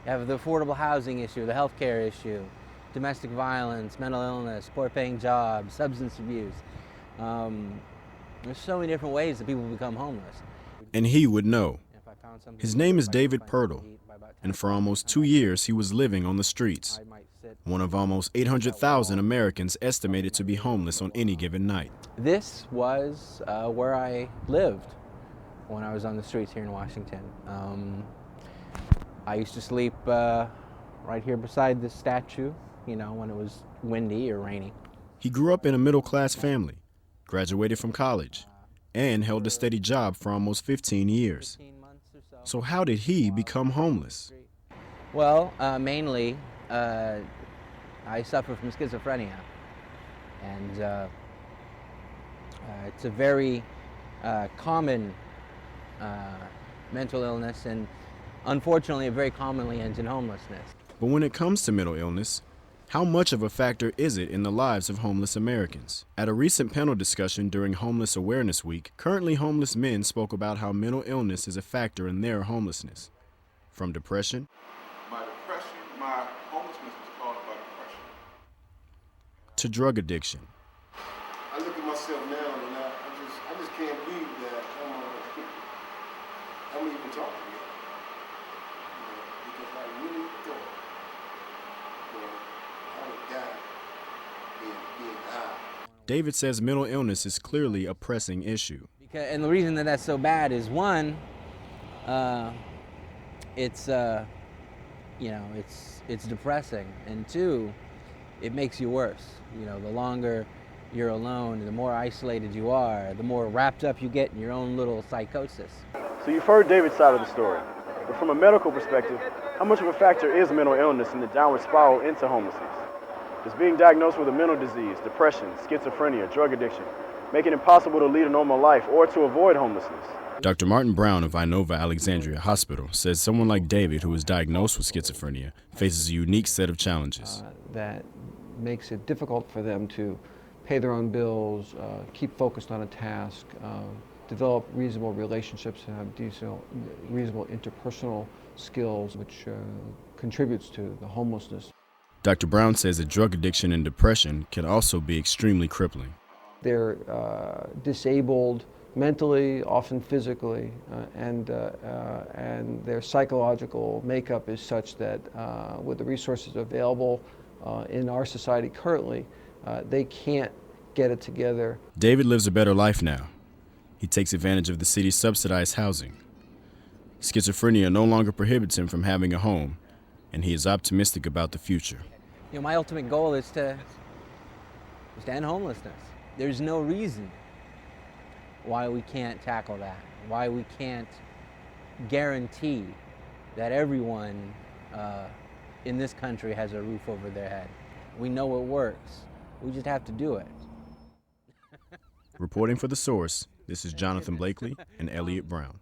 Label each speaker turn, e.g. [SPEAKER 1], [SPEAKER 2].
[SPEAKER 1] You have the affordable housing issue, the healthcare issue, domestic violence, mental illness, poor-paying jobs, substance abuse. There's so many different ways that people become homeless.
[SPEAKER 2] And he would know. His name is David Pirtle, and for almost 2 years he was living on the streets, one of almost 800,000 Americans estimated to be homeless on any given night.
[SPEAKER 1] This was where I lived when I was on the streets here in Washington. I used to sleep right here beside this statue, when it was windy or rainy.
[SPEAKER 2] He grew up in a middle-class family, graduated from college, and held a steady job for almost 15 years. So how did he become homeless?
[SPEAKER 1] Well, mainly, I suffer from schizophrenia, and it's a very common mental illness, and unfortunately it very commonly ends in homelessness.
[SPEAKER 2] But when it comes to mental illness, how much of a factor is it in the lives of homeless Americans? At a recent panel discussion during Homeless Awareness Week, currently homeless men spoke about how mental illness is a factor in their homelessness. From depression,
[SPEAKER 3] my homelessness was caused by depression,
[SPEAKER 2] to drug addiction.
[SPEAKER 3] I look at myself now and I just can't believe that I'm even talking to you. Because I really thought I would die being high.
[SPEAKER 2] David says mental illness is clearly a pressing issue.
[SPEAKER 1] And the reason that that's so bad is, one, it's depressing, and two, it makes you worse. The longer you're alone, the more isolated you are, the more wrapped up you get in your own little psychosis.
[SPEAKER 4] So you've heard David's side of the story, but from a medical perspective, how much of a factor is mental illness in the downward spiral into homelessness? Does being diagnosed with a mental disease, depression, schizophrenia, drug addiction, make it impossible to lead a normal life or to avoid homelessness?
[SPEAKER 2] Dr. Martin Brown of Inova Alexandria Hospital says someone like David, who is diagnosed with schizophrenia, faces a unique set of challenges.
[SPEAKER 5] That makes it difficult for them to pay their own bills, keep focused on a task, develop reasonable relationships, and have reasonable interpersonal skills, which contributes to the homelessness.
[SPEAKER 2] Dr. Brown says that drug addiction and depression can also be extremely crippling.
[SPEAKER 5] They're disabled mentally, often physically, and their psychological makeup is such that with the resources available in our society currently, they can't get it together.
[SPEAKER 2] David lives a better life now. He takes advantage of the city's subsidized housing. Schizophrenia no longer prohibits him from having a home, and he is optimistic about the future.
[SPEAKER 1] My ultimate goal is to end homelessness. There's no reason why we can't tackle that, why we can't guarantee that everyone in this country has a roof over their head. We know it works. We just have to do it.
[SPEAKER 2] Reporting for The Source, this is Jonathan Blakely and Elliott Brown.